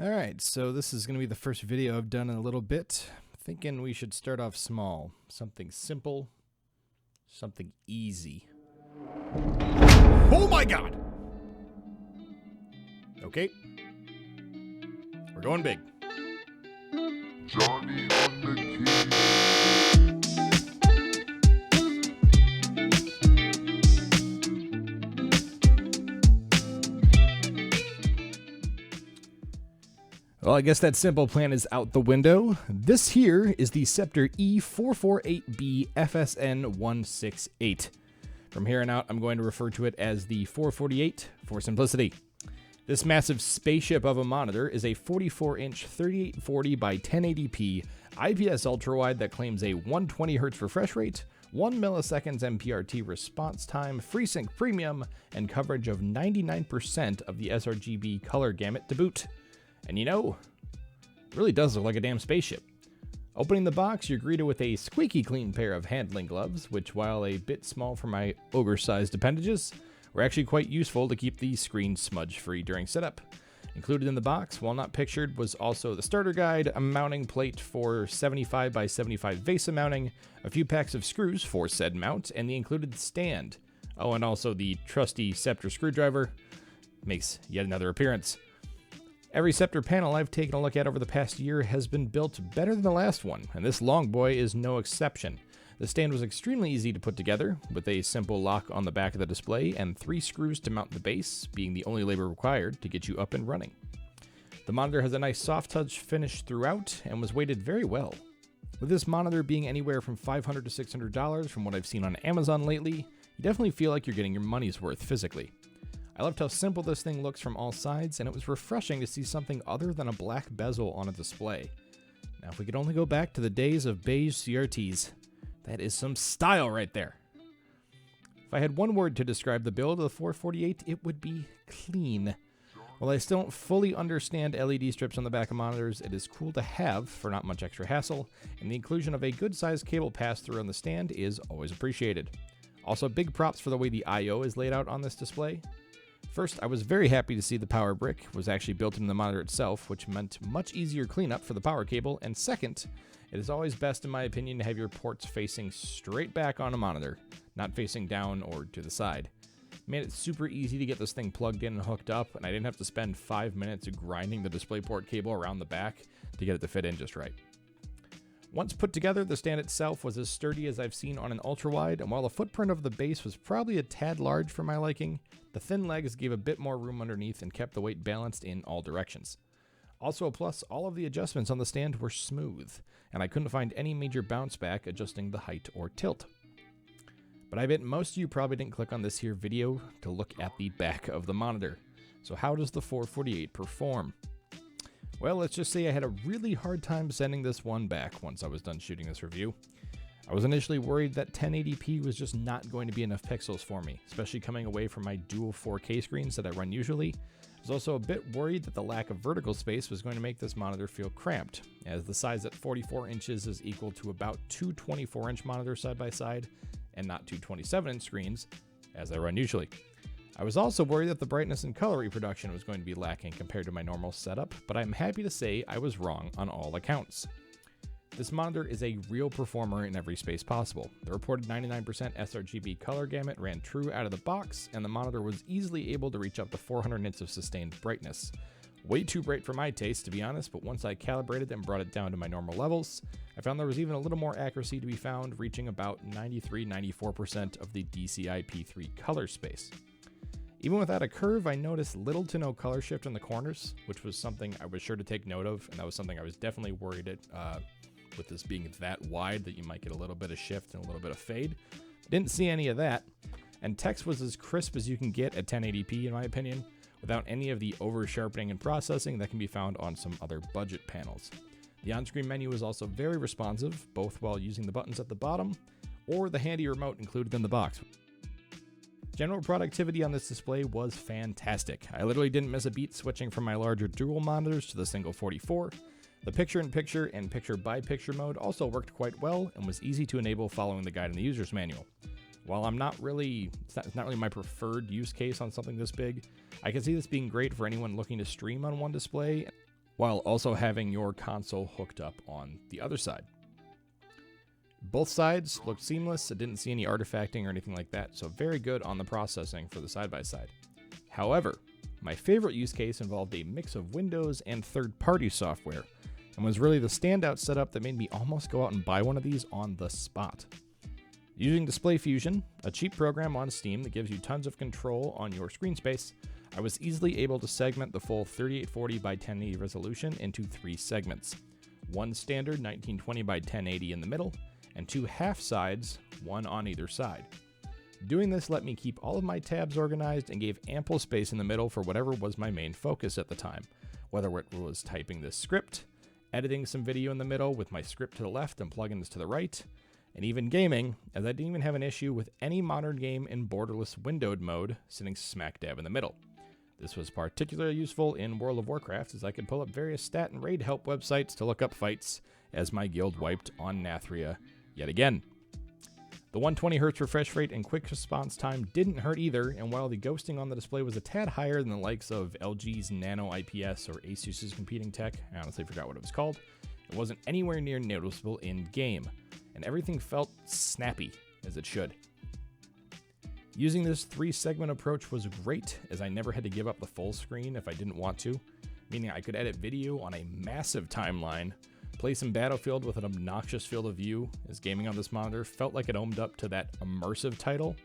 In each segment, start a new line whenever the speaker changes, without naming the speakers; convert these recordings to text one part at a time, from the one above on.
Alright, so this is going to be the first video I've done in a little bit. Thinking we should start off small. Something simple. Something easy. Oh my god! Okay. We're going big.
Johnny on the key.
Well, I guess that simple plan is out the window. This here is the Sceptre E448B-FSN168. From here on out, I'm going to refer to it as the 448 for simplicity. This massive spaceship of a monitor is a 44-inch 3840 by 1080p IPS ultrawide that claims a 120Hz refresh rate, 1 milliseconds MPRT response time, FreeSync Premium, and coverage of 99% of the sRGB color gamut to boot. And you know, it really does look like a damn spaceship. Opening the box, you're greeted with a squeaky clean pair of handling gloves, which, while a bit small for my ogre-sized appendages, were actually quite useful to keep the screen smudge-free during setup. Included in the box, while not pictured, was also the starter guide, a mounting plate for 75 by 75 VESA mounting, a few packs of screws for said mount, and the included stand. Oh, and also the trusty Sceptre screwdriver makes yet another appearance. Every Sceptre panel I've taken a look at over the past year has been built better than the last one, and this long boy is no exception. The stand was extremely easy to put together, with a simple lock on the back of the display and 3 screws to mount the base, being the only labor required to get you up and running. The monitor has a nice soft touch finish throughout and was weighted very well. With this monitor being anywhere from $500 to $600 from what I've seen on Amazon lately, you definitely feel like you're getting your money's worth physically. I loved how simple this thing looks from all sides, and it was refreshing to see something other than a black bezel on a display. Now, if we could only go back to the days of beige CRTs, that is some style right there. If I had one word to describe the build of the 448, it would be clean. While I still don't fully understand LED strips on the back of monitors, it is cool to have for not much extra hassle, and the inclusion of a good-sized cable pass-through on the stand is always appreciated. Also, big props for the way the I/O is laid out on this display. First, I was very happy to see the power brick was actually built into the monitor itself, which meant much easier cleanup for the power cable, and second, it is always best in my opinion to have your ports facing straight back on a monitor, not facing down or to the side. It made it super easy to get this thing plugged in and hooked up, and I didn't have to spend 5 minutes grinding the DisplayPort cable around the back to get it to fit in just right. Once put together, the stand itself was as sturdy as I've seen on an ultrawide, and while the footprint of the base was probably a tad large for my liking, the thin legs gave a bit more room underneath and kept the weight balanced in all directions. Also a plus, all of the adjustments on the stand were smooth, and I couldn't find any major bounce back adjusting the height or tilt. But I bet most of you probably didn't click on this here video to look at the back of the monitor. So how does the 448 perform? Well, let's just say I had a really hard time sending this one back once I was done shooting this review. I was initially worried that 1080p was just not going to be enough pixels for me, especially coming away from my dual 4K screens that I run usually. I was also a bit worried that the lack of vertical space was going to make this monitor feel cramped, as the size at 44 inches is equal to about 2 24-inch monitors side by side, and not 2 27-inch screens, as I run usually. I was also worried that the brightness and color reproduction was going to be lacking compared to my normal setup, but I'm happy to say I was wrong on all accounts. This monitor is a real performer in every space possible. The reported 99% sRGB color gamut ran true out of the box, and the monitor was easily able to reach up to 400 nits of sustained brightness. Way too bright for my taste, to be honest, but once I calibrated and brought it down to my normal levels, I found there was even a little more accuracy to be found, reaching about 93-94% of the DCI-P3 color space. Even without a curve, I noticed little to no color shift in the corners, which was something I was sure to take note of, and that was something I was definitely worried with this being that wide that you might get a little bit of shift and a little bit of fade. Didn't see any of that, and text was as crisp as you can get at 1080p in my opinion, without any of the over-sharpening and processing that can be found on some other budget panels. The on-screen menu was also very responsive, both while using the buttons at the bottom, or the handy remote included in the box. General productivity on this display was fantastic. I literally didn't miss a beat switching from my larger dual monitors to the single 44. The picture-in-picture and picture-by-picture mode also worked quite well and was easy to enable following the guide in the user's manual. While it's not really my preferred use case on something this big, I can see this being great for anyone looking to stream on one display while also having your console hooked up on the other side. Both sides looked seamless. I didn't see any artifacting or anything like that, so very good on the processing for the side-by-side. However, my favorite use case involved a mix of Windows and third-party software, and was really the standout setup that made me almost go out and buy one of these on the spot. Using Display Fusion, a cheap program on Steam that gives you tons of control on your screen space, I was easily able to segment the full 3840 by 1080 resolution into 3 segments. One standard 1920 by 1080 in the middle, and 2 half sides, one on either side. Doing this let me keep all of my tabs organized and gave ample space in the middle for whatever was my main focus at the time, whether it was typing this script, editing some video in the middle with my script to the left and plugins to the right, and even gaming, as I didn't even have an issue with any modern game in borderless windowed mode sitting smack dab in the middle. This was particularly useful in World of Warcraft, as I could pull up various stat and raid help websites to look up fights as my guild wiped on Nathria yet again. The 120Hz refresh rate and quick response time didn't hurt either, and while the ghosting on the display was a tad higher than the likes of LG's Nano IPS or Asus's competing tech, I honestly forgot what it was called, it wasn't anywhere near noticeable in-game, and everything felt snappy, as it should. Using this 3-segment approach was great, as I never had to give up the full screen if I didn't want to, meaning I could edit video on a massive timeline, play some Battlefield with an obnoxious field of view, as gaming on this monitor felt like it owned up to that immersive title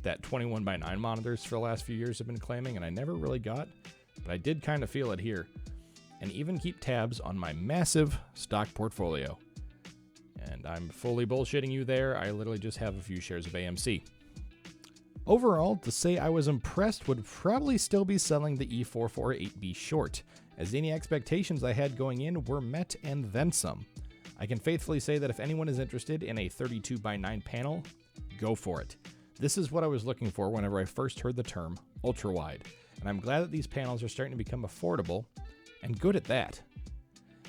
that 21:9 monitors for the last few years have been claiming, and I never really got, but I did kind of feel it here, and even keep tabs on my massive stock portfolio. And I'm fully bullshitting you there, I literally just have a few shares of AMC. Overall, to say I was impressed would probably still be selling the E448B short, as any expectations I had going in were met and then some. I can faithfully say that if anyone is interested in a 32:9 panel, go for it. This is what I was looking for whenever I first heard the term ultra-wide, and I'm glad that these panels are starting to become affordable, and good at that.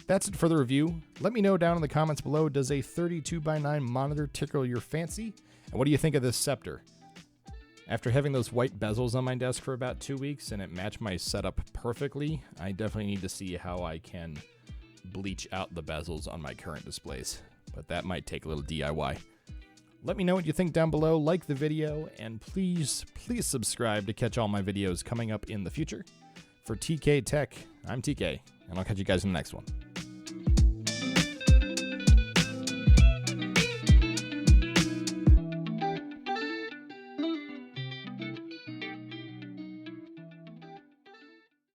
That's it for the review. Let me know down in the comments below, does a 32:9 monitor tickle your fancy? And what do you think of this Sceptre? After having those white bezels on my desk for about 2 weeks and it matched my setup perfectly, I definitely need to see how I can bleach out the bezels on my current displays, but that might take a little DIY. Let me know what you think down below, like the video, and please subscribe to catch all my videos coming up in the future. For TK Tech, I'm TK, and I'll catch you guys in the next one.